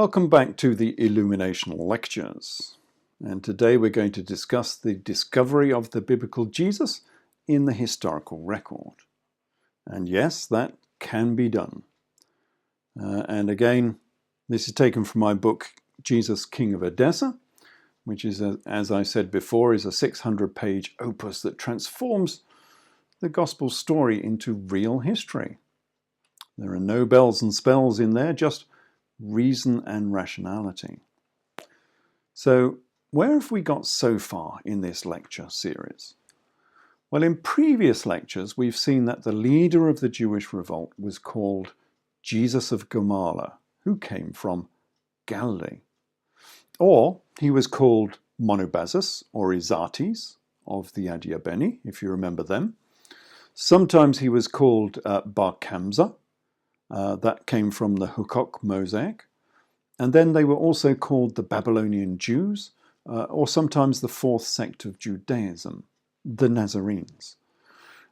Welcome back to the Illumination Lectures, and today we're going to discuss the discovery of the biblical Jesus in the historical record. And yes, that can be done. And again, this is taken from my book, Jesus, King of Edessa, which is, as I said before, is a 600-page opus that transforms the gospel story into real history. There are no bells and spells in there, just reason and rationality. So, where have we got so far in this lecture series? Well, in previous lectures, we've seen that the leader of the Jewish revolt was called Jesus of Gamala, who came from Galilee. Or he was called Monobazus or Izates of the Adiabeni, if you remember them. Sometimes he was called Bar Kamza. That came from the Hukok mosaic. And then they were also called the Babylonian Jews, or sometimes the fourth sect of Judaism, the Nazarenes.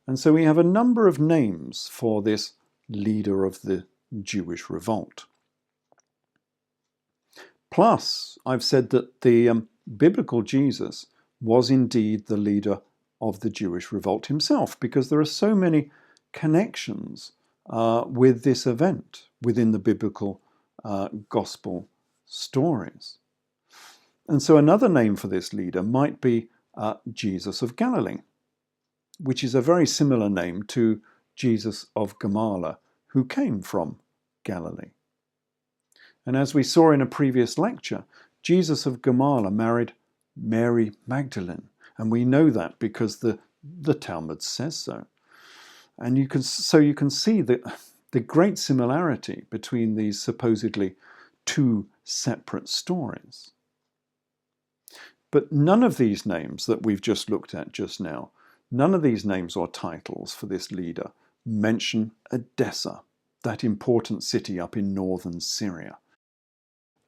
And so we have a number of names for this leader of the Jewish revolt. Plus, I've said that the biblical Jesus was indeed the leader of the Jewish revolt himself, because there are so many connections with this event within the biblical gospel stories. And so another name for this leader might be Jesus of Galilee, which is a very similar name to Jesus of Gamala, who came from Galilee. And as we saw in a previous lecture, Jesus of Gamala married Mary Magdalene, and we know that because the Talmud says so. And you can see the great similarity between these supposedly two separate stories. But none of these names that we've just looked at just now, none of these names or titles for this leader mention Edessa, that important city up in northern Syria.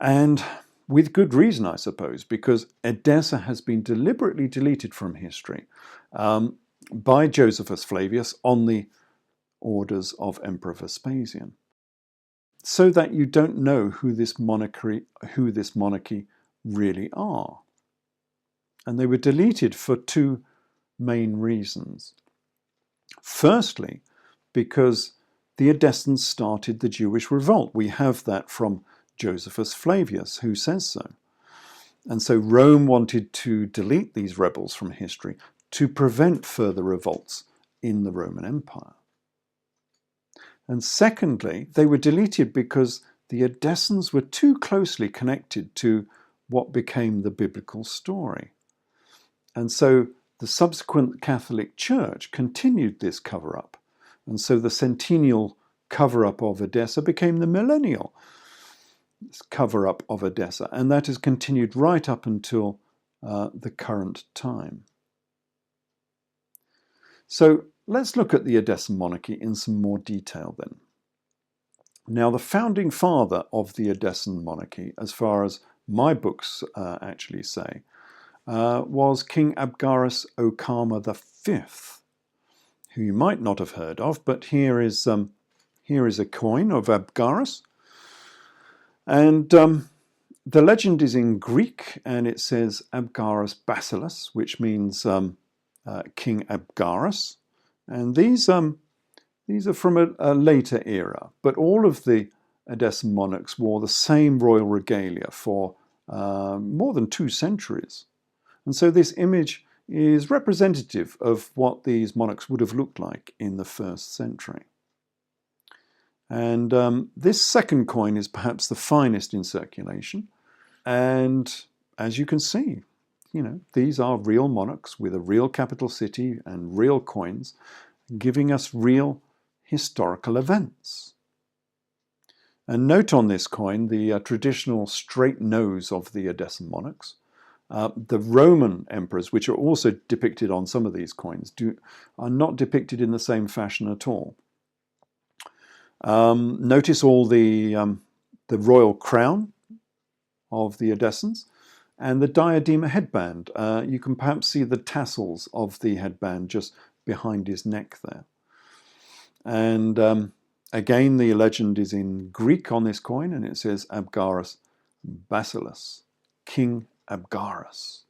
And with good reason, I suppose, because Edessa has been deliberately deleted from history by Josephus Flavius on the orders of Emperor Vespasian, so that you don't know who this monarchy really are. And they were deleted for two main reasons. Firstly, because the Edessans started the Jewish revolt. We have that from Josephus Flavius, who says so. And so Rome wanted to delete these rebels from history to prevent further revolts in the Roman Empire. And secondly, they were deleted because the Edessans were too closely connected to what became the biblical story. And so the subsequent Catholic Church continued this cover-up. And so the centennial cover-up of Edessa became the millennial cover-up of Edessa. And that has continued right up until the current time. So let's look at the Edessan monarchy in some more detail then. Now, the founding father of the Edessan monarchy, as far as my books actually say, was King Abgarus Okama V, who you might not have heard of, but here is a coin of Abgarus. And the legend is in Greek, and it says Abgarus Basileus, which means King Abgarus. And these are from a later era, but all of the Edessan monarchs wore the same royal regalia for more than 2 centuries. And so this image is representative of what these monarchs would have looked like in the 1st century. And this second coin is perhaps the finest in circulation. And as you can see, these are real monarchs with a real capital city and real coins, giving us real historical events. And note on this coin the traditional straight nose of the Edessan monarchs. The Roman emperors, which are also depicted on some of these coins, are not depicted in the same fashion at all. Notice all the royal crown of the Edessans and the diadema headband. You can perhaps see the tassels of the headband just behind his neck there. And again, the legend is in Greek on this coin, and it says Abgarus Basileus, King Abgarus.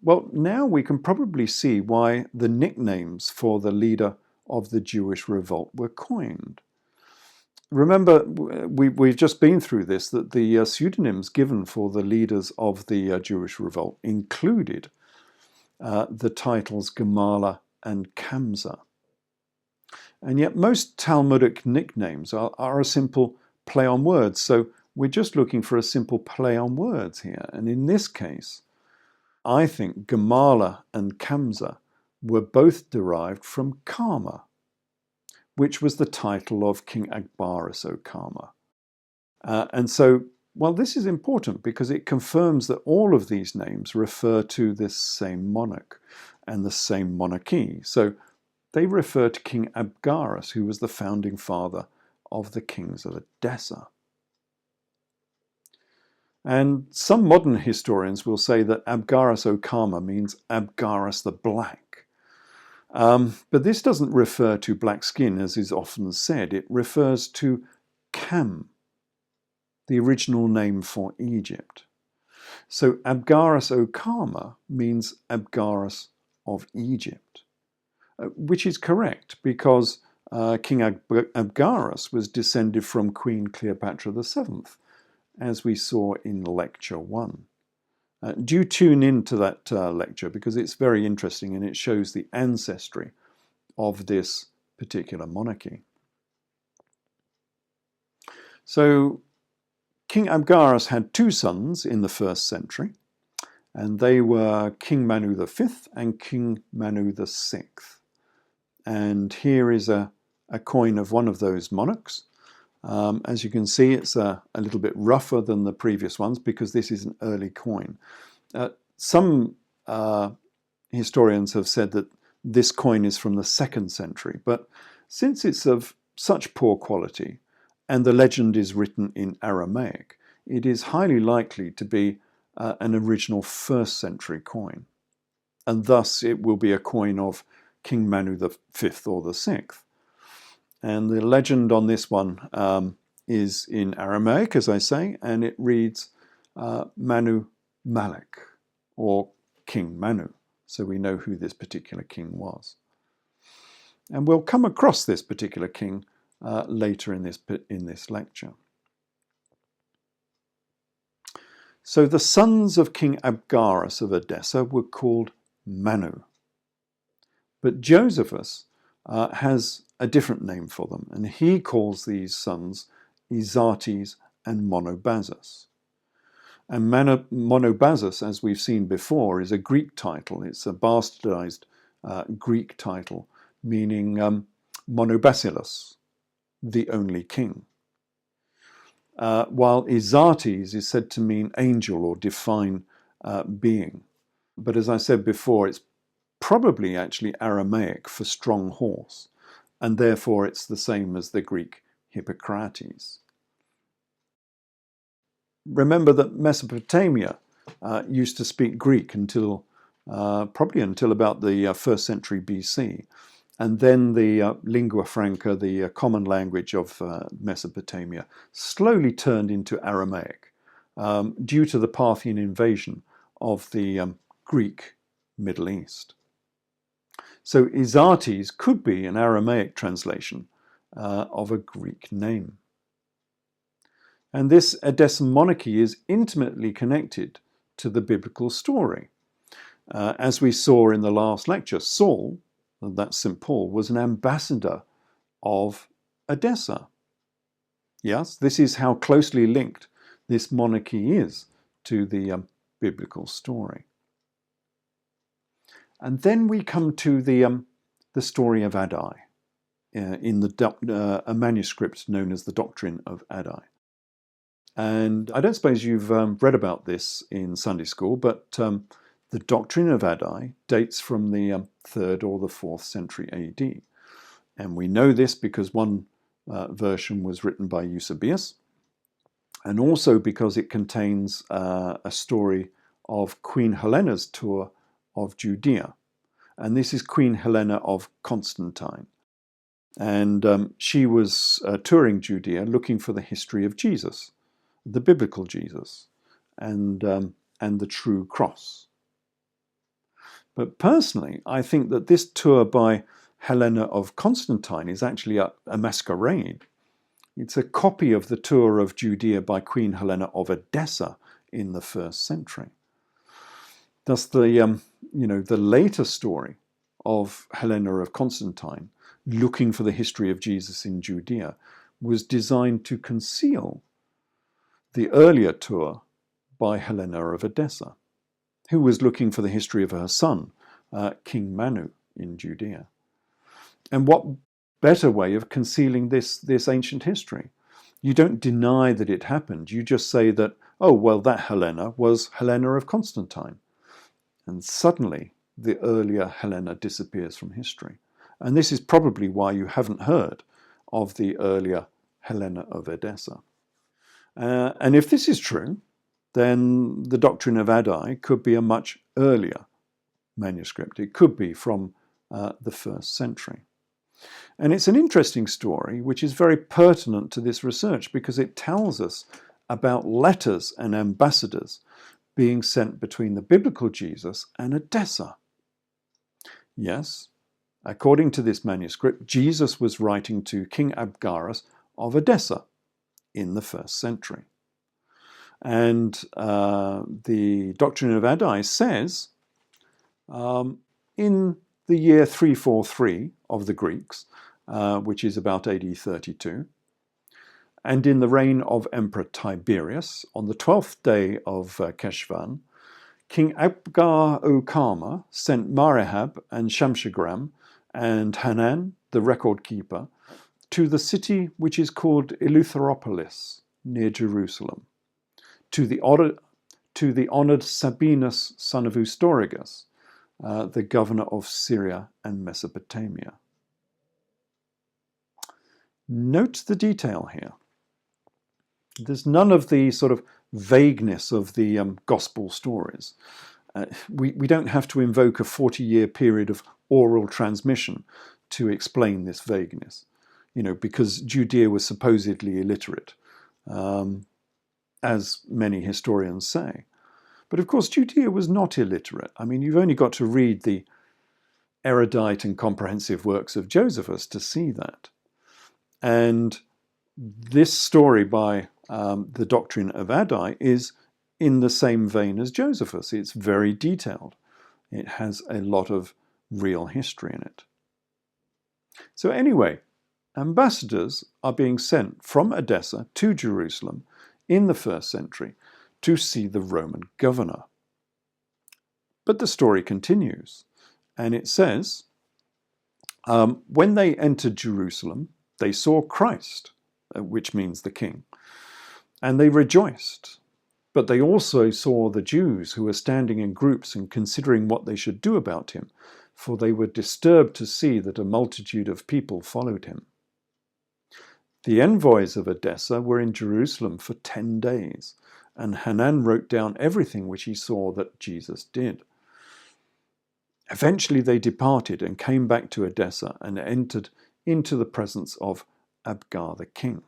Well, now we can probably see why the nicknames for the leader of the Jewish revolt were coined. Remember, we've just been through this, that the pseudonyms given for the leaders of the Jewish revolt included the titles Gamala and Kamsa. And yet most Talmudic nicknames are a simple play on words. So we're just looking for a simple play on words here. And in this case, I think Gamala and Kamsa were both derived from Karma, which was the title of King Abgarus o Karma. And so, well, this is important because it confirms that all of these names refer to this same monarch and the same monarchy. So they refer to King Abgarus, who was the founding father of the kings of Edessa. And some modern historians will say that Abgarus o Karma means Abgarus the Black. But this doesn't refer to black skin, as is often said. It refers to Cam, the original name for Egypt. So Abgarus o Karma means Abgarus of Egypt, which is correct because King Abgarus was descended from Queen Cleopatra VII, as we saw in Lecture 1. Do tune into that lecture because it's very interesting and it shows the ancestry of this particular monarchy. So King Abgarus had two sons in the 1st century, and they were King Manu V and King Manu VI. And here is a coin of one of those monarchs. As you can see, it's a little bit rougher than the previous ones because this is an early coin. Some historians have said that this coin is from the 2nd century, but since it's of such poor quality and the legend is written in Aramaic, it is highly likely to be an original 1st century coin. And thus it will be a coin of King Manu V or the 6th. And the legend on this one is in Aramaic, as I say, and it reads Manu Malik, or King Manu. So we know who this particular king was. And we'll come across this particular king later in this lecture. So the sons of King Abgarus of Edessa were called Manu. But Josephus has a different name for them, and he calls these sons Izates and Monobazus. And Monobazus, as we've seen before, is a Greek title. It's a bastardized Greek title, meaning Monobasileus, the only king. While Izates is said to mean angel or divine being. But as I said before, it's probably actually Aramaic for strong horse, and therefore it's the same as the Greek Hippocrates. Remember that Mesopotamia used to speak Greek until probably until about the 1st century BC, and then the lingua franca, the common language of Mesopotamia, slowly turned into Aramaic due to the Parthian invasion of the Greek Middle East. So Izates could be an Aramaic translation of a Greek name. And this Edessan monarchy is intimately connected to the biblical story. As we saw in the last lecture, Saul, that's St. Paul, was an ambassador of Edessa. Yes, this is how closely linked this monarchy is to the biblical story. And then we come to the story of Addai in a manuscript known as the Doctrine of Addai. And I don't suppose you've read about this in Sunday school, but the Doctrine of Addai dates from the 3rd or the 4th century AD. And we know this because one version was written by Eusebius, and also because it contains a story of Queen Helena's tour of Judea. And this is Queen Helena of Constantine. And she was touring Judea looking for the history of Jesus. the biblical Jesus and the true cross. But personally, I think that this tour by Helena of Constantine is actually a masquerade. It's a copy of the tour of Judea by Queen Helena of Edessa in the 1st century. Thus, the later story of Helena of Constantine, looking for the history of Jesus in Judea, was designed to conceal the earlier tour by Helena of Edessa, who was looking for the history of her son, King Manu, in Judea. And what better way of concealing this ancient history? You don't deny that it happened. You just say that, oh, well, that Helena was Helena of Constantine. And suddenly, the earlier Helena disappears from history. And this is probably why you haven't heard of the earlier Helena of Edessa. And if this is true, then the Doctrine of Addai could be a much earlier manuscript. It could be from the 1st century. And it's an interesting story, which is very pertinent to this research because it tells us about letters and ambassadors being sent between the biblical Jesus and Edessa. Yes, according to this manuscript, Jesus was writing to King Abgarus of Edessa in the 1st century. And the Doctrine of Addai says, in the year 343 of the Greeks, which is about AD 32, and in the reign of Emperor Tiberius, on the 12th day of Keshvan, King Abgar-o-Kama sent Marehab and Shamshagram and Hanan, the record keeper, to the city which is called Eleutheropolis, near Jerusalem, to the honoured Sabinus, son of Eustorigus, the governor of Syria and Mesopotamia. Note the detail here. There's none of the sort of vagueness of the gospel stories. We don't have to invoke a 40-year period of oral transmission to explain this vagueness, because Judea was supposedly illiterate, as many historians say. But of course, Judea was not illiterate. I mean, you've only got to read the erudite and comprehensive works of Josephus to see that. And this story by the Doctrine of Addai is in the same vein as Josephus. It's very detailed. It has a lot of real history in it. So anyway, ambassadors are being sent from Edessa to Jerusalem in the 1st century to see the Roman governor. But the story continues, and it says, when they entered Jerusalem, they saw Christ, which means the king, and they rejoiced. But they also saw the Jews who were standing in groups and considering what they should do about him, for they were disturbed to see that a multitude of people followed him. The envoys of Edessa were in Jerusalem for 10 days, and Hanan wrote down everything which he saw that Jesus did. Eventually they departed and came back to Edessa and entered into the presence of Abgar the king.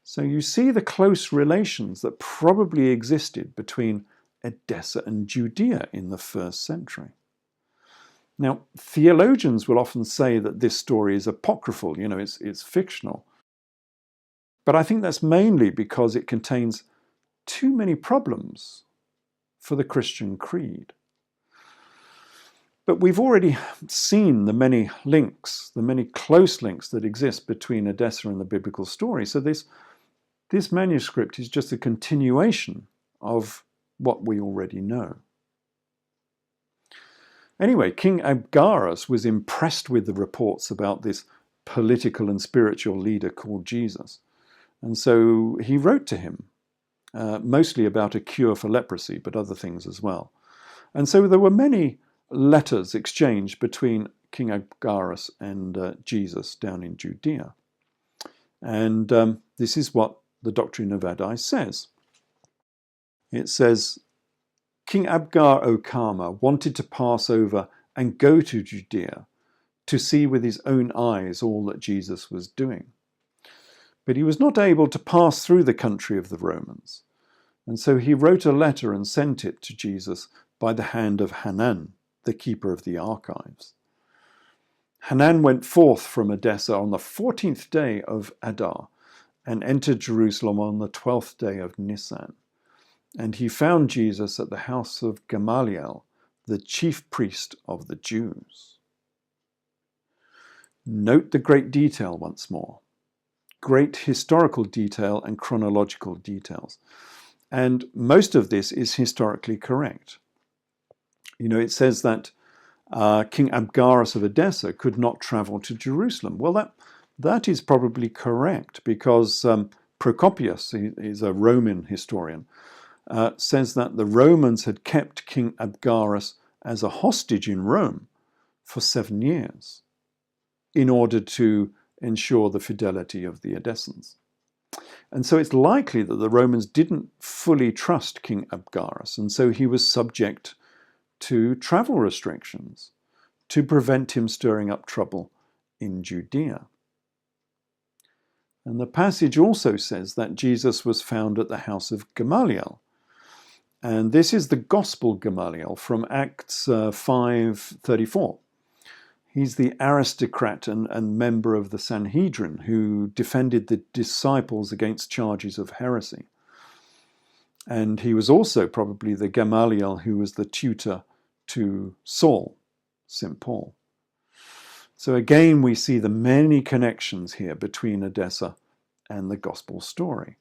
So you see the close relations that probably existed between Edessa and Judea in the 1st century. Now, theologians will often say that this story is apocryphal, it's fictional. But I think that's mainly because it contains too many problems for the Christian creed. But we've already seen the many links, the many close links that exist between Edessa and the biblical story. So this manuscript is just a continuation of what we already know. Anyway, King Abgarus was impressed with the reports about this political and spiritual leader called Jesus. And so he wrote to him, mostly about a cure for leprosy, but other things as well. And so there were many letters exchanged between King Abgarus and Jesus down in Judea. And this is what the Doctrine of Addai says. It says, King Abgar-o-Kama wanted to pass over and go to Judea to see with his own eyes all that Jesus was doing. But he was not able to pass through the country of the Romans. And so he wrote a letter and sent it to Jesus by the hand of Hanan, the keeper of the archives. Hanan went forth from Edessa on the 14th day of Adar and entered Jerusalem on the 12th day of Nisan. And he found Jesus at the house of Gamaliel, the chief priest of the Jews. Note the great detail once more. Great historical detail and chronological details. And most of this is historically correct. It says that King Abgarus of Edessa could not travel to Jerusalem. Well, that is probably correct because Procopius, he is a Roman historian, says that the Romans had kept King Abgarus as a hostage in Rome for 7 years in order to ensure the fidelity of the Edessans. And so it's likely that the Romans didn't fully trust King Abgarus, and so he was subject to travel restrictions to prevent him stirring up trouble in Judea. And the passage also says that Jesus was found at the house of Gamaliel. And this is the Gospel Gamaliel from Acts 5:34. He's the aristocrat and member of the Sanhedrin who defended the disciples against charges of heresy. And he was also probably the Gamaliel who was the tutor to Saul, St. Paul. So again, we see the many connections here between Edessa and the gospel story,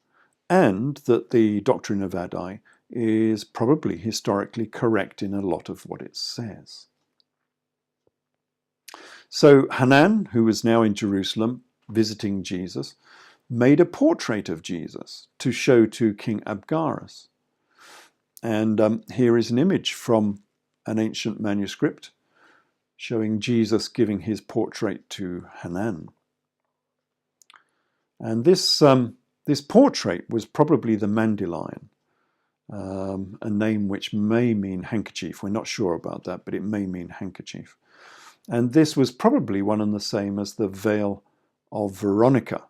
and that the doctrine of Addai is probably historically correct in a lot of what it says. So Hanan, who was now in Jerusalem visiting Jesus, made a portrait of Jesus to show to King Abgarus. And here is an image from an ancient manuscript showing Jesus giving his portrait to Hanan. And this portrait was probably the Mandilion, a name which may mean handkerchief. We're not sure about that, but it may mean handkerchief. And this was probably one and the same as the veil of Veronica.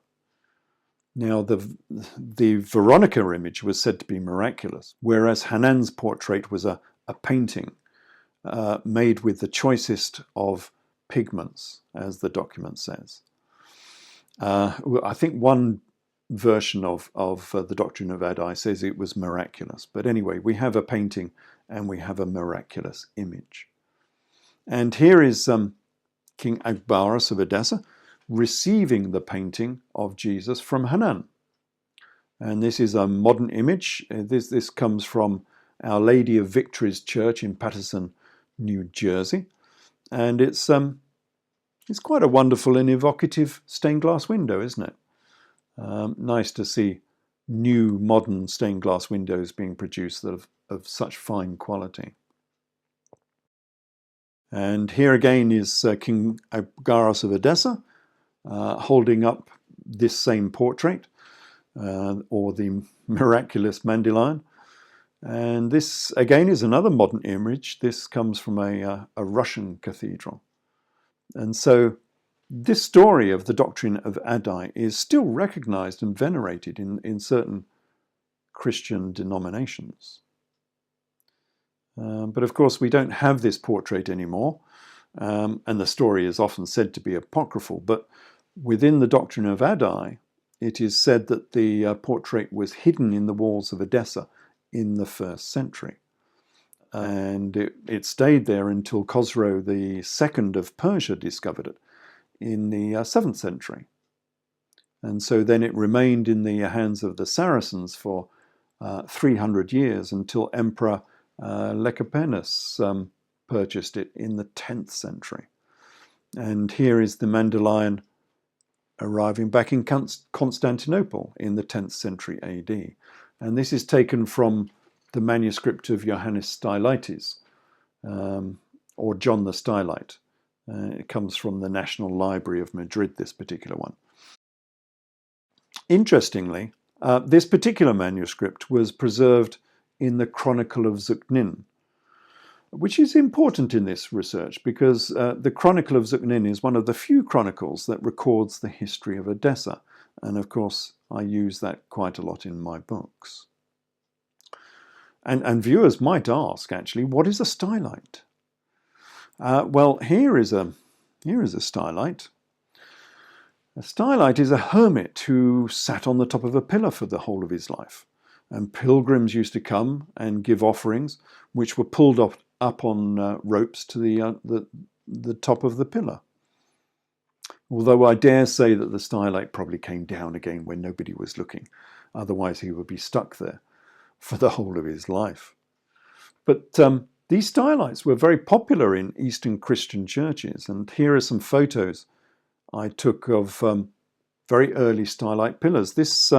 Now, the Veronica image was said to be miraculous, whereas Hanan's portrait was a painting made with the choicest of pigments, as the document says. I think one version of the doctrine of Addai says it was miraculous. But anyway, we have a painting and we have a miraculous image. And here is King Abgarus of Edessa receiving the painting of Jesus from Hanan. And this is a modern image. This comes from Our Lady of Victory's Church in Paterson, New Jersey. And it's quite a wonderful and evocative stained glass window, isn't it? Nice to see new modern stained glass windows being produced that of such fine quality. And here again is King Abgarus of Edessa holding up this same portrait, or the miraculous Mandilion. And this again is another modern image. This comes from a Russian cathedral. And so this story of the doctrine of Addai is still recognized and venerated in certain Christian denominations. But of course, we don't have this portrait anymore, and the story is often said to be apocryphal. But within the doctrine of Addai, it is said that the portrait was hidden in the walls of Edessa in the 1st century. And it stayed there until Khosrow II of Persia discovered it in the 7th century. And so then it remained in the hands of the Saracens for 300 years until Emperor Lecapenus purchased it in the 10th century. And here is the Mandilion arriving back in Constantinople in the 10th century AD. And this is taken from the manuscript of Johannes Stylites, or John the Stylite. It comes from the National Library of Madrid, this particular one. Interestingly, this particular manuscript was preserved in the Chronicle of Zuchnin, which is important in this research because the Chronicle of Zuchnin is one of the few chronicles that records the history of Edessa. And of course, I use that quite a lot in my books. And viewers might ask, actually, what is a stylite? Well, here is a stylite. A stylite is a hermit who sat on the top of a pillar for the whole of his life. And pilgrims used to come and give offerings, which were pulled up on ropes to the top of the pillar. Although I dare say that the stylite probably came down again when nobody was looking. Otherwise he would be stuck there for the whole of his life. But these stylites were very popular in Eastern Christian churches. And here are some photos I took of very early stylite pillars. This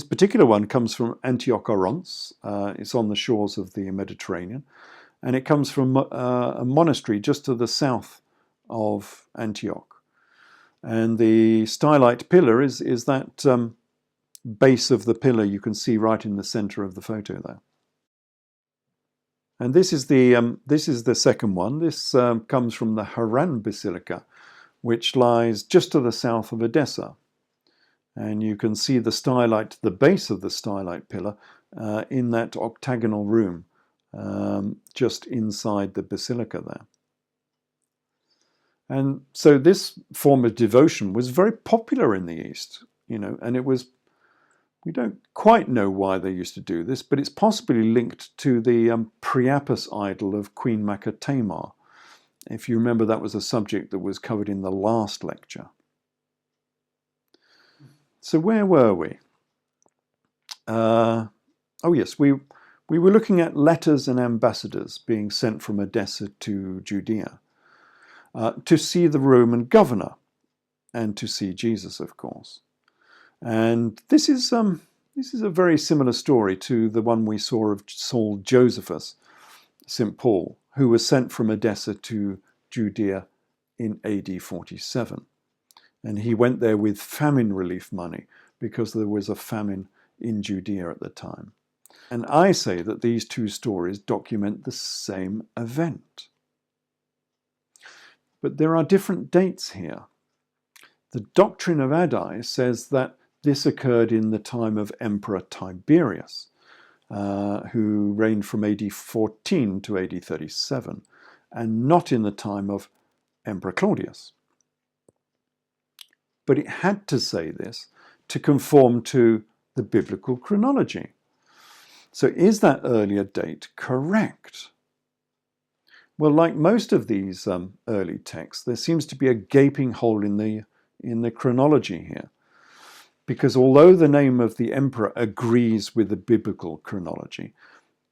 particular one comes from Antioch Orontes. It's on the shores of the Mediterranean. And it comes from a monastery just to the south of Antioch. And the stylite pillar is that base of the pillar you can see right in the center of the photo there. And this is the second one. This comes from the Haran Basilica, which lies just to the south of Edessa. And you can see the stylite, the base of the stylite pillar, in that octagonal room just inside the basilica there. And so this form of devotion was very popular in the East, and it was, we don't quite know why they used to do this, but it's possibly linked to the Priapus idol of Queen Maca Tamar. If you remember, that was a subject that was covered in the last lecture. So where were we? Oh yes, we were looking at letters and ambassadors being sent from Edessa to Judea to see the Roman governor and to see Jesus, of course. And this is a very similar story to the one we saw of Saul Josephus, St. Paul, who was sent from Edessa to Judea in AD 47. And he went there with famine relief money because there was a famine in Judea at the time. And I say that these two stories document the same event. But there are different dates here. The Doctrine of Addai says that this occurred in the time of Emperor Tiberius, who reigned from AD 14 to AD 37, and not in the time of Emperor Claudius. But it had to say this to conform to the biblical chronology. So is that earlier date correct? Well, like most of these early texts, there seems to be a gaping hole in the chronology here. Because although the name of the emperor agrees with the biblical chronology,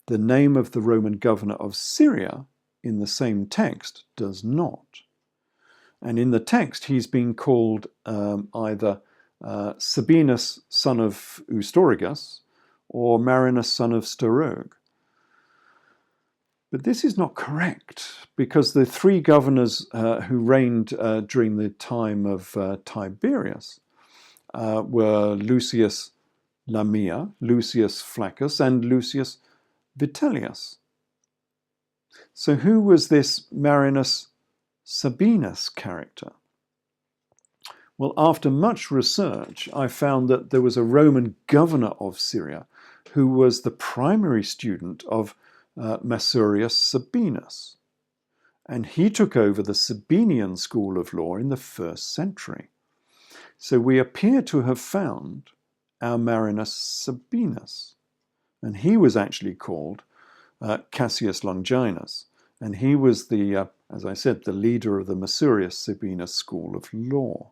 the name of the Roman governor of Syria in the same text does not. And in the text, he's being called either Sabinus, son of Eustorigus, or Marinus, son of Sterog. But this is not correct, because the three governors who reigned during the time of Tiberius were Lucius Lamia, Lucius Flaccus, and Lucius Vitellius. So who was this Marinus Sabinus character? Well, after much research, I found that there was a Roman governor of Syria who was the primary student of Masurius Sabinus. And he took over the Sabinian school of law in the 1st century. So we appear to have found our Marinus Sabinus. And he was actually called Cassius Longinus. And he was the, as I said, the leader of the Masurius Sabinus school of law.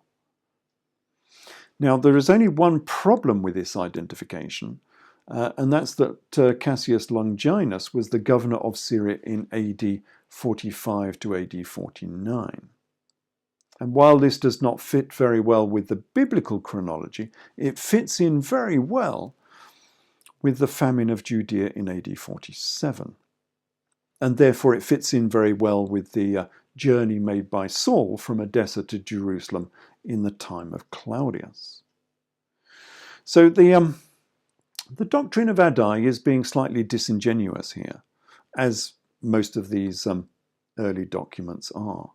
Now, there is only one problem with this identification, and that's that Cassius Longinus was the governor of Syria in AD 45 to AD 49. And while this does not fit very well with the biblical chronology, it fits in very well with the famine of Judea in AD 47. And therefore it fits in very well with the journey made by Saul from Edessa to Jerusalem in the time of Claudius. So the doctrine of Addai is being slightly disingenuous here, as most of these early documents are.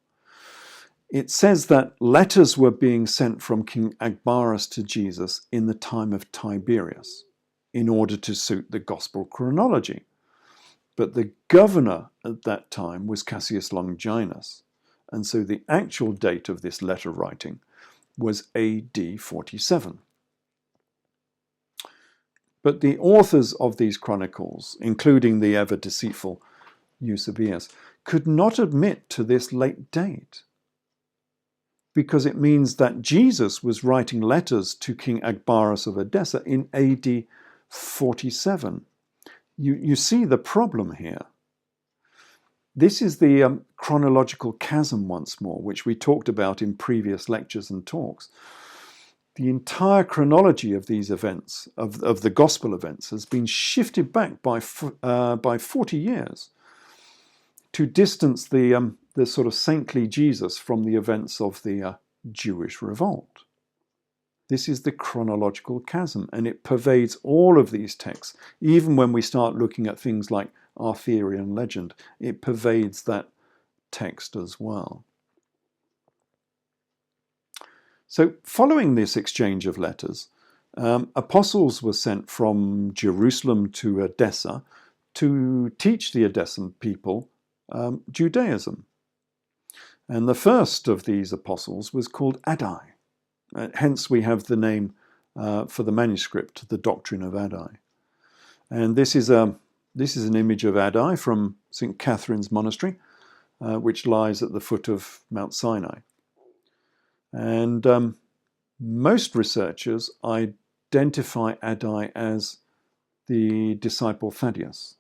It says that letters were being sent from King Agabus to Jesus in the time of Tiberius in order to suit the gospel chronology. But the governor at that time was Cassius Longinus, and so the actual date of this letter writing was AD 47. But the authors of these chronicles, including the ever deceitful Eusebius, could not admit to this late date, because it means that Jesus was writing letters to King Agabus of Edessa in AD 47. You see the problem here. This is the chronological chasm once more, which we talked about in previous lectures and talks. The entire chronology of these events, of the gospel events, has been shifted back by 40 years to distance the sort of saintly Jesus from the events of the Jewish revolt. This is the chronological chasm, and it pervades all of these texts. Even when we start looking at things like Arthurian legend, it pervades that text as well. So following this exchange of letters, apostles were sent from Jerusalem to Edessa to teach the Edessan people Judaism. And the first of these apostles was called Addai. Hence we have the name for the manuscript, the Doctrine of Addai. And this is an image of Addai from St. Catherine's Monastery, which lies at the foot of Mount Sinai. And most researchers identify Addai as the disciple Thaddeus.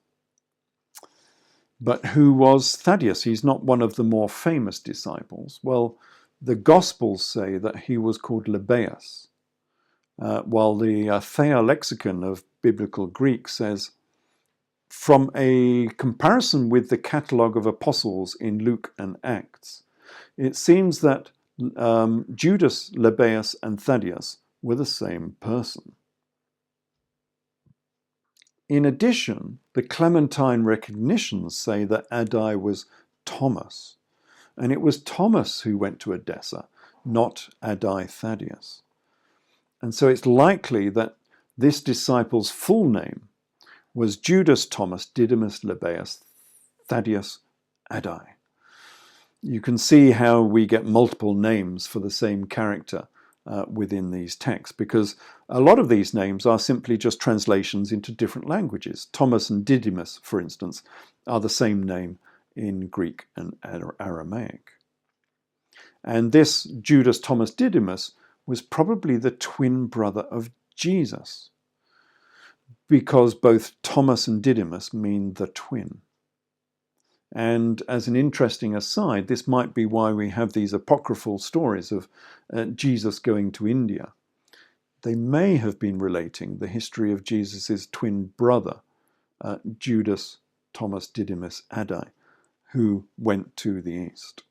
But who was Thaddeus? He's not one of the more famous disciples. Well, the Gospels say that he was called Lebbaeus, while the Thea lexicon of biblical Greek says, from a comparison with the catalogue of apostles in Luke and Acts, it seems that Judas, Lebbaeus, and Thaddeus were the same person. In addition, the Clementine recognitions say that Addai was Thomas, and it was Thomas who went to Edessa, not Addai Thaddeus. And so it's likely that this disciple's full name was Judas Thomas Didymus Lebbaeus Thaddeus Addai. You can see how we get multiple names for the same character within these texts, because a lot of these names are simply just translations into different languages. Thomas and Didymus, for instance, are the same name in Greek and Aramaic. And this Judas Thomas Didymus was probably the twin brother of Jesus, because both Thomas and Didymus mean the twin. And as an interesting aside, this might be why we have these apocryphal stories of Jesus going to India. They may have been relating the history of Jesus' twin brother, Judas Thomas Didymus Addai, who went to the east.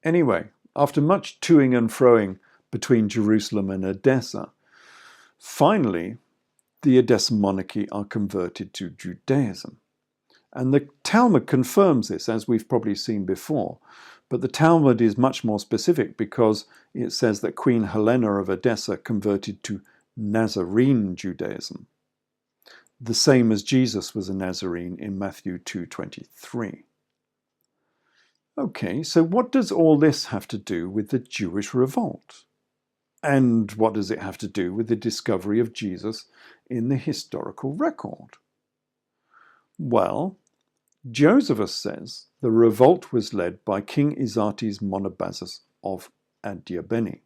Anyway, after much toing and froing between Jerusalem and Edessa, finally the Edessan monarchy are converted to Judaism. And the Talmud confirms this, as we've probably seen before. But the Talmud is much more specific, because it says that Queen Helena of Edessa converted to Nazarene Judaism, the same as Jesus was a Nazarene in Matthew 2:23. Okay, so what does all this have to do with the Jewish revolt? And what does it have to do with the discovery of Jesus in the historical record? Well, Josephus says the revolt was led by King Izates Monobazus of Adiabene.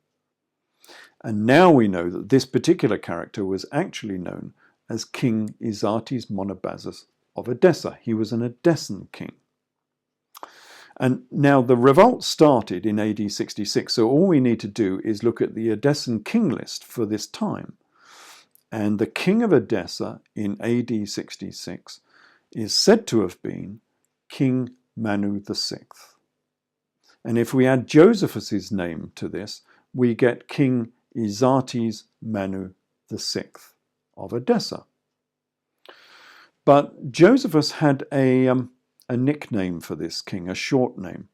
And now we know that this particular character was actually known as King Izates Monobazus of Edessa. He was an Edessan king. And now the revolt started in AD 66, so all we need to do is look at the Edessan king list for this time. And the king of Edessa in AD 66 is said to have been King Manu VI. And if we add Josephus's name to this, we get King Izates Manu VI of Edessa. But Josephus had a nickname for this king, a short name,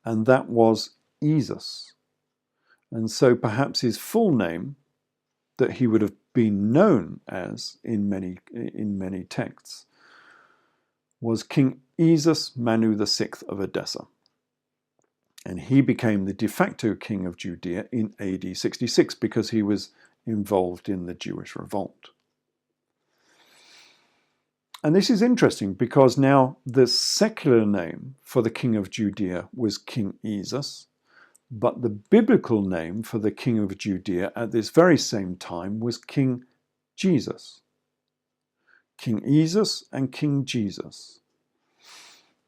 and that was Jesus. And so perhaps his full name, that he would have been known as in many texts, was King Jesus Manu VI of Edessa. And he became the de facto king of Judea in AD 66 because he was involved in the Jewish revolt. And this is interesting because now the secular name for the king of Judea was King Jesus, but the biblical name for the king of Judea at this very same time was King Jesus. King Jesus and King Jesus.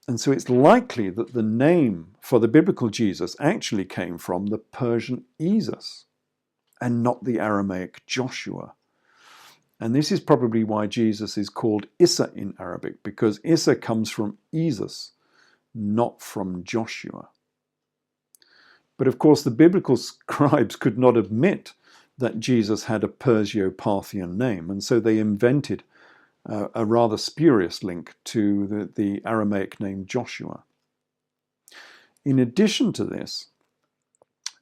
And so it's likely that the name for the biblical Jesus actually came from the Persian Isus and not the Aramaic Joshua. And this is probably why Jesus is called Issa in Arabic, because Issa comes from Isus, not from Joshua. But of course, the biblical scribes could not admit that Jesus had a Persio-Parthian name, and so they invented a rather spurious link to the Aramaic name Joshua. In addition to this,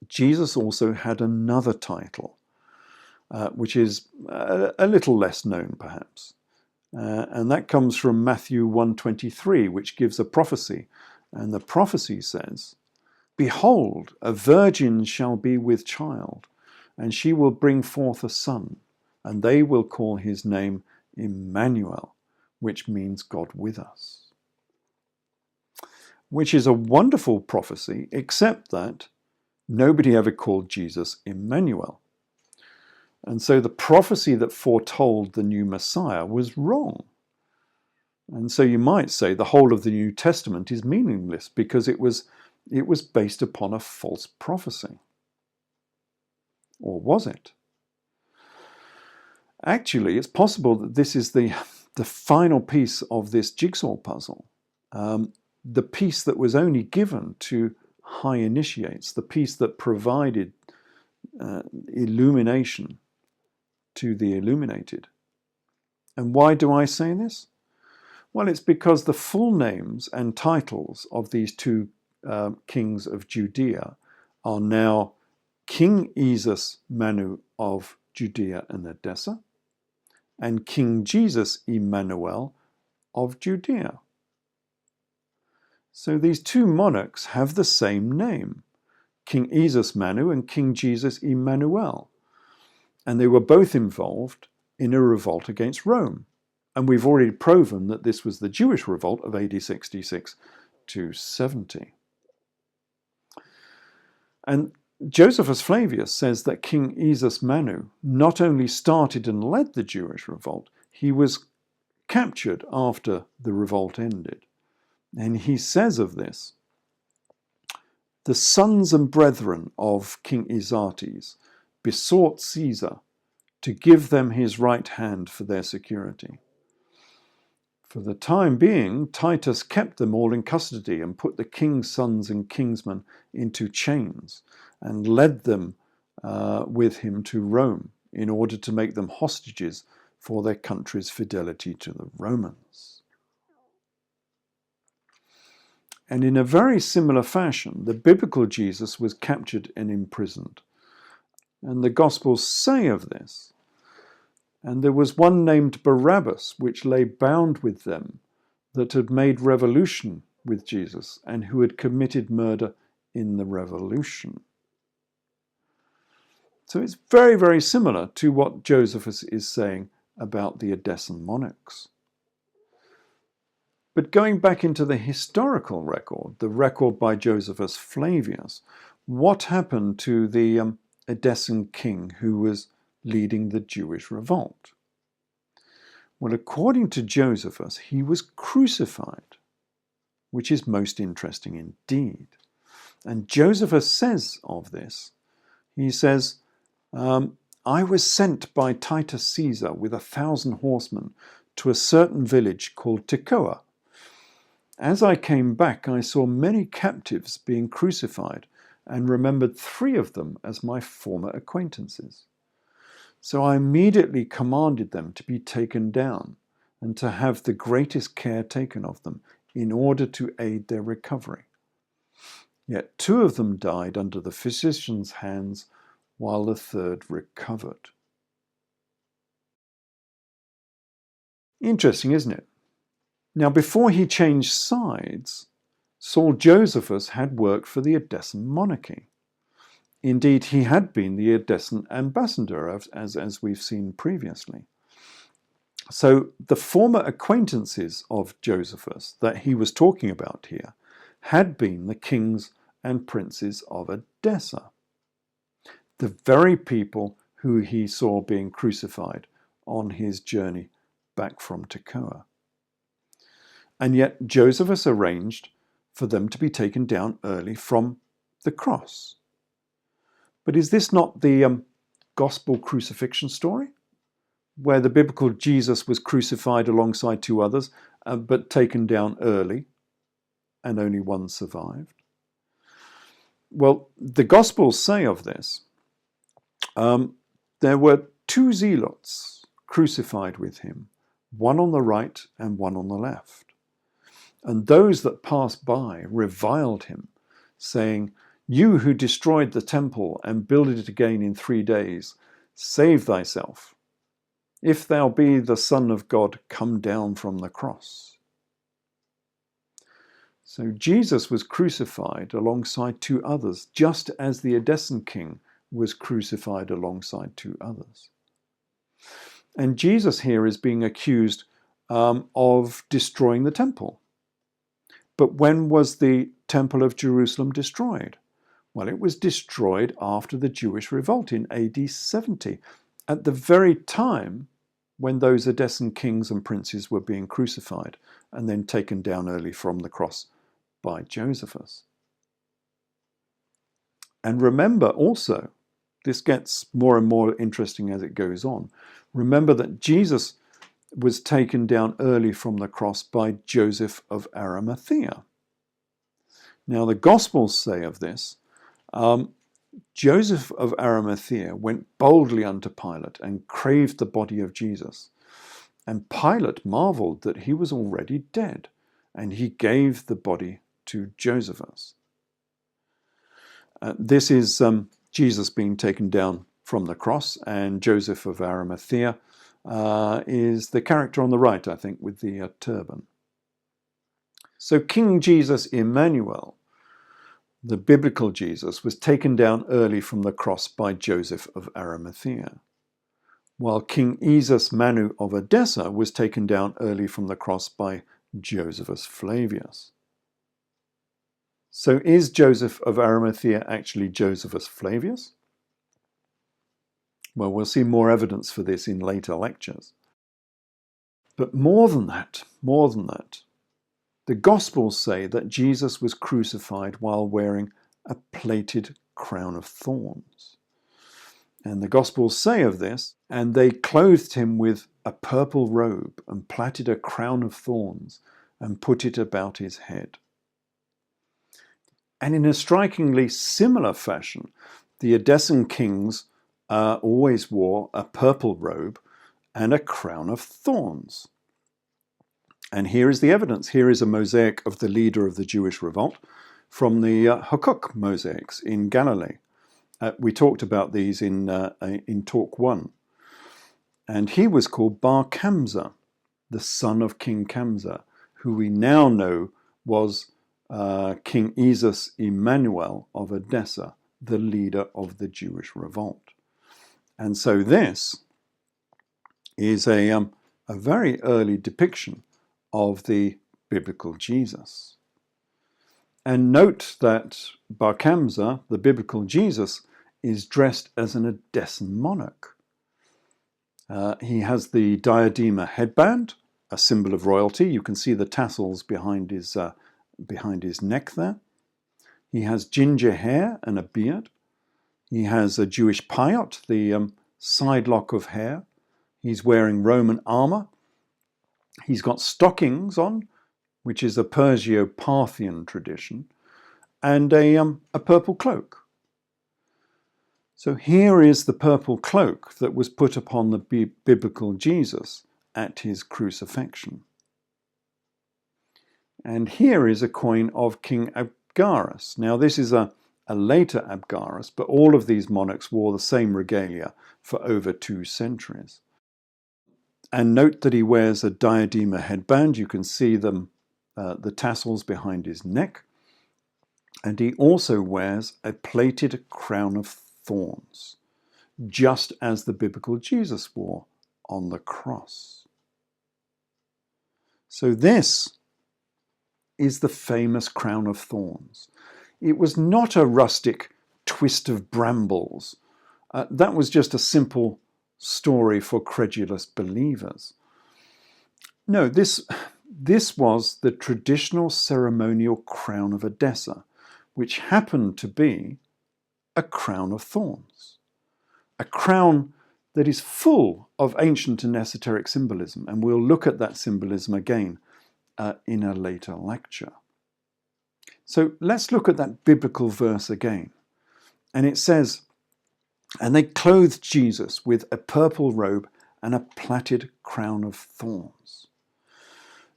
Jesus also had another title, which is a little less known perhaps. And that comes from Matthew 1:23, which gives a prophecy. And the prophecy says, "Behold, a virgin shall be with child, and she will bring forth a son, and they will call his name Emmanuel," which means God with us. Which is a wonderful prophecy, except that nobody ever called Jesus Emmanuel. And so the prophecy that foretold the new Messiah was wrong. And so you might say the whole of the New Testament is meaningless because it was based upon a false prophecy. Or was it? Actually, it's possible that this is the final piece of this jigsaw puzzle. The piece that was only given to high initiates, the piece that provided illumination to the illuminated. And why do I say this? Well, it's because the full names and titles of these two kings of Judea are now King Jesus Manu of Judea and Edessa and King Jesus Emmanuel of Judea. So these two monarchs have the same name, King Jesus Manu and King Jesus Emmanuel. And they were both involved in a revolt against Rome. And we've already proven that this was the Jewish revolt of AD 66 to 70. And Josephus Flavius says that King Jesus Manu not only started and led the Jewish revolt, he was captured after the revolt ended. And he says of this, "The sons and brethren of King Isates besought Caesar to give them his right hand for their security. For the time being, Titus kept them all in custody and put the king's sons and kinsmen into chains and led them with him to Rome in order to make them hostages for their country's fidelity to the Romans." And in a very similar fashion, the biblical Jesus was captured and imprisoned. And the Gospels say of this, "And there was one named Barabbas, which lay bound with them, that had made revolution with Jesus, and who had committed murder in the revolution." So it's very, very similar to what Josephus is saying about the Edessan monarchs. But going back into the historical record, the record by Josephus Flavius, what happened to the Edessan king who was leading the Jewish revolt? Well, according to Josephus, he was crucified, which is most interesting indeed. And Josephus says of this, he says, "I was sent by Titus Caesar with 1,000 horsemen to a certain village called Tekoa. As I came back, I saw many captives being crucified and remembered 3 of them as my former acquaintances. So I immediately commanded them to be taken down and to have the greatest care taken of them in order to aid their recovery. Yet 2 of them died under the physician's hands, while the 3rd recovered. Interesting, isn't it? Now, before he changed sides, Saul Josephus had worked for the Edessan monarchy. Indeed, he had been the Edessan ambassador, as we've seen previously. So the former acquaintances of Josephus that he was talking about here had been the kings and princes of Edessa, the very people who he saw being crucified on his journey back from Tekoa. And yet Josephus arranged for them to be taken down early from the cross. But is this not the gospel crucifixion story, where the biblical Jesus was crucified alongside 2 others, but taken down early, and only one survived? Well, the Gospels say of this, there were 2 zealots crucified with him, one on the right and one on the left. And those that passed by reviled him, saying, "You who destroyed the temple and builded it again in 3 days, save thyself. If thou be the Son of God, come down from the cross." So Jesus was crucified alongside 2 others, just as the Edessan king was crucified alongside 2 others. And Jesus here is being accused of destroying the temple. But when was the Temple of Jerusalem destroyed? Well, it was destroyed after the Jewish revolt in AD 70, at the very time when those Edessan kings and princes were being crucified and then taken down early from the cross by Josephus. And remember also, this gets more and more interesting as it goes on, remember that Jesus was taken down early from the cross by Joseph of Arimathea. Now, the Gospels say of this, Joseph of Arimathea went boldly unto Pilate and craved the body of Jesus. And Pilate marveled that he was already dead, and he gave the body to Josephus. This is Jesus being taken down from the cross, and Joseph of Arimathea is the character on the right, I think, with the turban. So King Jesus Emmanuel, the biblical Jesus, was taken down early from the cross by Joseph of Arimathea, while King Jesus Manu of Edessa was taken down early from the cross by Josephus Flavius. So is Joseph of Arimathea actually Josephus Flavius? Well, we'll see more evidence for this in later lectures. But more than that, the Gospels say that Jesus was crucified while wearing a plaited crown of thorns. And the Gospels say of this, and they clothed him with a purple robe and plaited a crown of thorns and put it about his head. And in a strikingly similar fashion, the Edessan kings always wore a purple robe and a crown of thorns. And here is the evidence. Here is a mosaic of the leader of the Jewish revolt from the Habakkuk mosaics in Galilee. We talked about these in Talk 1. And he was called Bar Kamza, the son of King Kamza, who we now know was King Jesus Emmanuel of Edessa, the leader of the Jewish revolt. And so this is a very early depiction of the biblical Jesus. And note that Bar Kamza, the biblical Jesus, is dressed as an Edessan monarch. He has the diadema headband, a symbol of royalty. You can see the tassels behind his neck there. He has ginger hair and a beard. He has a Jewish payot, the side lock of hair. He's wearing Roman armor. He's got stockings on, which is a Perso-Parthian tradition, and a purple cloak. So here is the purple cloak that was put upon the biblical Jesus at his crucifixion. And here is a coin of King Abgarus. Now this is a later Abgarus, but all of these monarchs wore the same regalia for over 2 centuries. And note that he wears a diadema headband. You can see them, the tassels behind his neck. And he also wears a plated crown of thorns, just as the biblical Jesus wore on the cross. So this is the famous crown of thorns. It was not a rustic twist of brambles. That was just a simple story for credulous believers. No, this was the traditional ceremonial crown of Edessa, which happened to be a crown of thorns. A crown that is full of ancient and esoteric symbolism, and we'll look at that symbolism again in a later lecture. So let's look at that biblical verse again. And it says, "And they clothed Jesus with a purple robe and a plaited crown of thorns."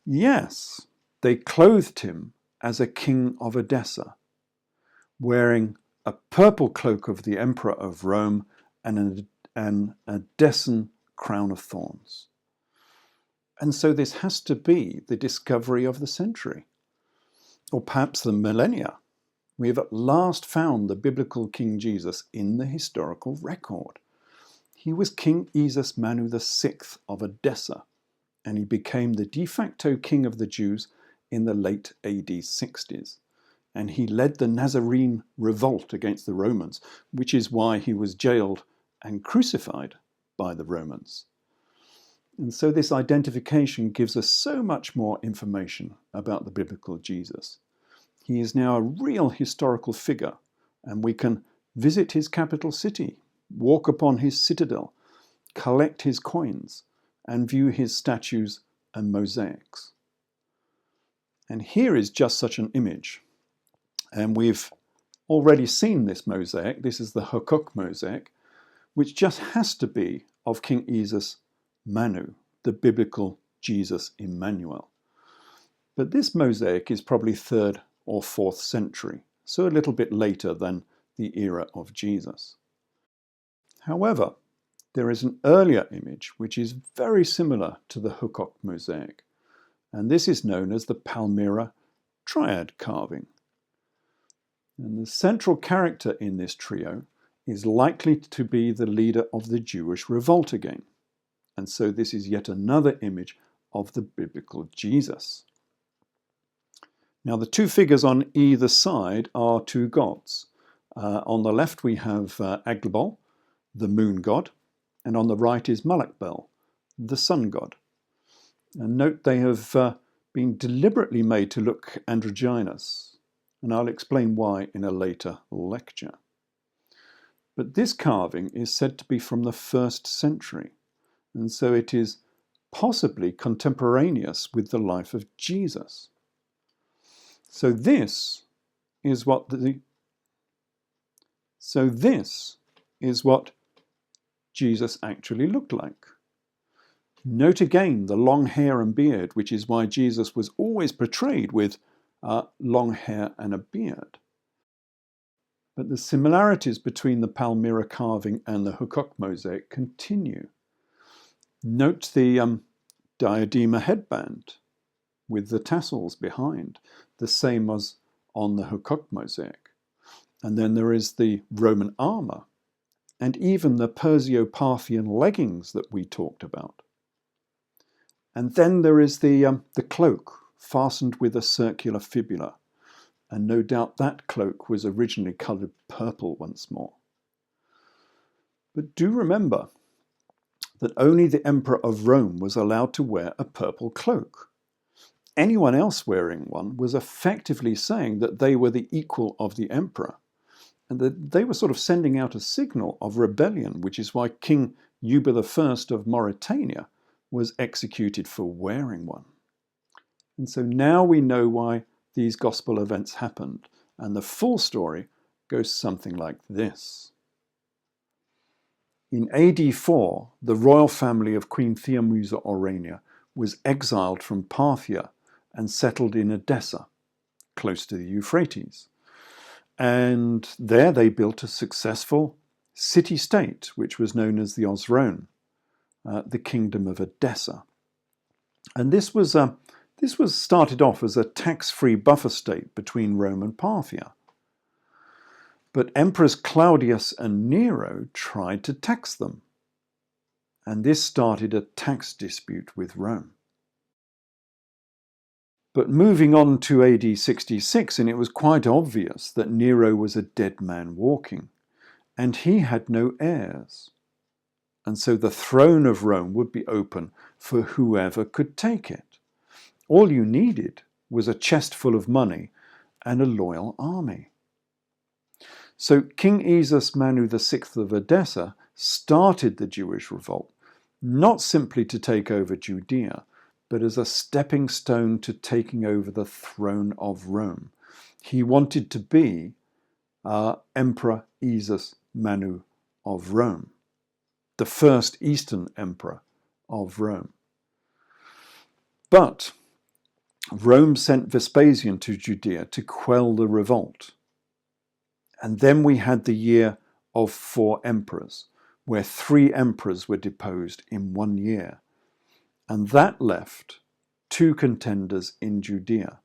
Yes, they clothed him as a king of Edessa, wearing a purple cloak of the emperor of Rome and an Edessan crown of thorns. And so this has to be the discovery of the century, or perhaps the millennia. We have at last found the biblical King Jesus in the historical record. He was King Esus Manu VI of Edessa, and he became the de facto king of the Jews in the late AD 60s. And he led the Nazarene revolt against the Romans, which is why he was jailed and crucified by the Romans. And so this identification gives us so much more information about the biblical Jesus. He is now a real historical figure, and we can visit his capital city, walk upon his citadel, collect his coins, and view his statues and mosaics. And here is just such an image. And we've already seen this mosaic. This is the Habakkuk mosaic, which just has to be of King Esus Manu, the biblical Jesus Emmanuel. But this mosaic is probably 3rd or 4th century, so a little bit later than the era of Jesus. However, there is an earlier image which is very similar to the Habakkuk mosaic, and this is known as the Palmyra Triad carving. And the central character in this trio is likely to be the leader of the Jewish revolt again. And so this is yet another image of the biblical Jesus. Now the 2 figures on either side are 2 gods. On the left we have Aglabol, the moon god, and on the right is Malakbel, the sun god. And note they have been deliberately made to look androgynous, and I'll explain why in a later lecture. But this carving is said to be from the 1st century, and so it is possibly contemporaneous with the life of Jesus. So this is what Jesus actually looked like. Note again the long hair and beard, which is why Jesus was always portrayed with long hair and a beard. But the similarities between the Palmyra carving and the Habakkuk mosaic continue. Note the diadema headband with the tassels behind, the same as on the Habakkuk mosaic. And then there is the Roman armour, and even the Perso-Parthian leggings that we talked about. And then there is the cloak fastened with a circular fibula, and no doubt that cloak was originally coloured purple once more. But do remember that only the Emperor of Rome was allowed to wear a purple cloak. Anyone else wearing one was effectively saying that they were the equal of the emperor, and that they were sort of sending out a signal of rebellion, which is why King Yuba I of Mauritania was executed for wearing one. And so now we know why these gospel events happened, and the full story goes something like this. In AD 4, the royal family of Queen Theomusa Aurania was exiled from Parthia and settled in Edessa, close to the Euphrates. And there they built a successful city-state, which was known as the Osrhoene, the Kingdom of Edessa. And this was started off as a tax-free buffer state between Rome and Parthia. But Emperors Claudius and Nero tried to tax them, and this started a tax dispute with Rome. But moving on to AD 66, and it was quite obvious that Nero was a dead man walking, and he had no heirs. And so the throne of Rome would be open for whoever could take it. All you needed was a chest full of money and a loyal army. So King Esus Manu VI of Edessa started the Jewish revolt, not simply to take over Judea, but as a stepping stone to taking over the throne of Rome. He wanted to be Emperor Esus Manu of Rome, the first Eastern emperor of Rome. But Rome sent Vespasian to Judea to quell the revolt. And then we had the year of 4 emperors, where 3 emperors were deposed in 1 year. And that left 2 contenders in Judea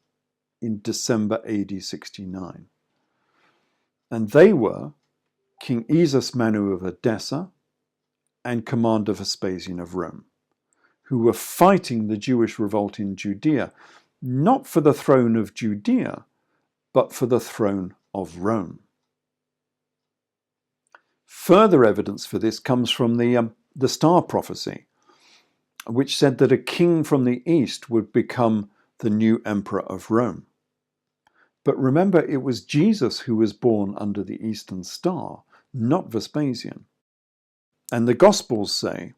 in December AD 69. And they were King Esus Manu of Edessa and Commander Vespasian of Rome, who were fighting the Jewish revolt in Judea, not for the throne of Judea, but for the throne of Rome. Further evidence for this comes from the star prophecy, which said that a king from the east would become the new emperor of Rome. But remember, it was Jesus who was born under the eastern star, not Vespasian. And the Gospels say,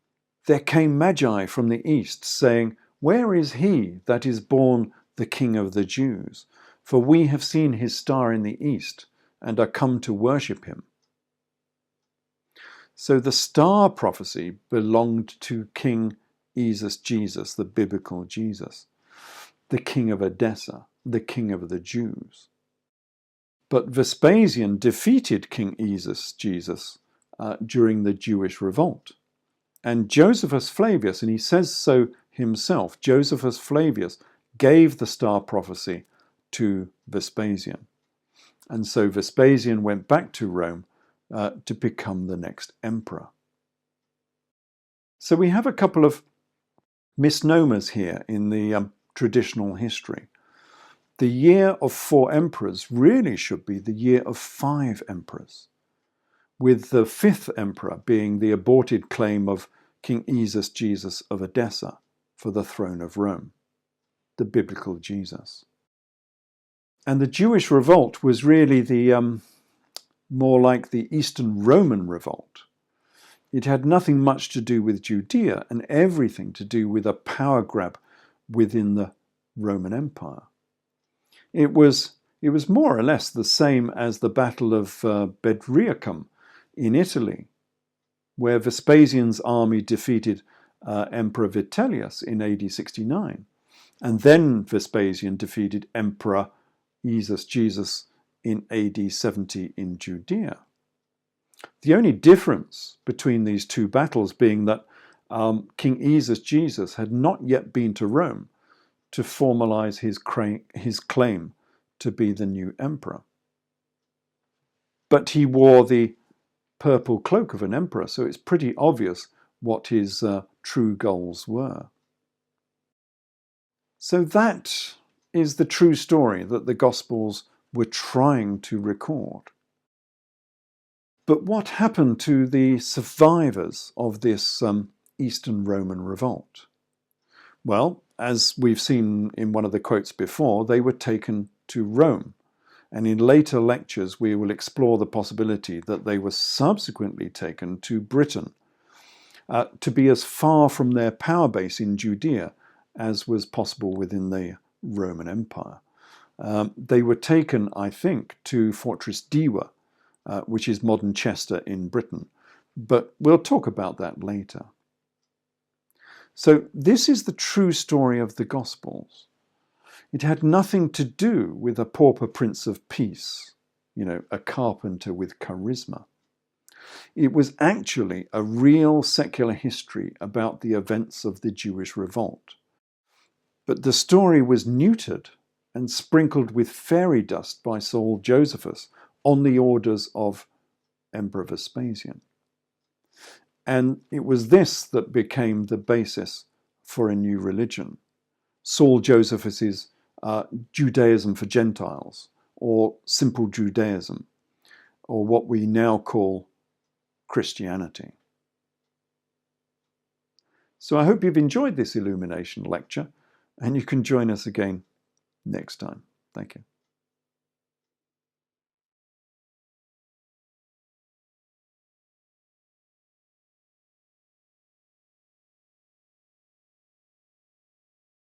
"There came magi from the east, saying, 'Where is he that is born the King of the Jews? For we have seen his star in the east, and are come to worship him.'" So the star prophecy belonged to King Esus Jesus, the biblical Jesus, the King of Edessa, the King of the Jews. But Vespasian defeated King Esus Jesus during the Jewish revolt. And Josephus Flavius, and he says so himself, Josephus Flavius gave the star prophecy to Vespasian. And so Vespasian went back to Rome to become the next emperor. So we have a couple of misnomers here in the traditional history. The year of 4 emperors really should be the year of 5 emperors, with the 5th emperor being the aborted claim of King Esus Jesus of Edessa for the throne of Rome, the biblical Jesus. And the Jewish revolt was really the more like the Eastern Roman revolt. It had nothing much to do with Judea and everything to do with a power grab within the Roman Empire. It was more or less the same as the Battle of Bedriacum in Italy, where Vespasian's army defeated Emperor Vitellius in AD 69. And then Vespasian defeated Emperor Esus Jesus in AD 70 in Judea. The only difference between these 2 battles being that King Esus Jesus had not yet been to Rome to formalize his claim to be the new emperor. But he wore the purple cloak of an emperor, so it's pretty obvious what his true goals were. So that is the true story that the Gospels were trying to record. But what happened to the survivors of this Eastern Roman revolt? Well, as we've seen in one of the quotes before, they were taken to Rome. And in later lectures, we will explore the possibility that they were subsequently taken to Britain, to be as far from their power base in Judea as was possible within the Roman Empire. They were taken, I think, to Fortress Diwa, which is modern Chester in Britain. But we'll talk about that later. So this is the true story of the Gospels. It had nothing to do with a pauper Prince of Peace. a carpenter with charisma. It was actually a real secular history about the events of the Jewish revolt. But the story was neutered and sprinkled with fairy dust by Saul Josephus on the orders of Emperor Vespasian. And it was this that became the basis for a new religion, Saul Josephus's Judaism for Gentiles, or simple Judaism, or what we now call Christianity. So I hope you've enjoyed this illumination lecture, and you can join us again next time. Thank you.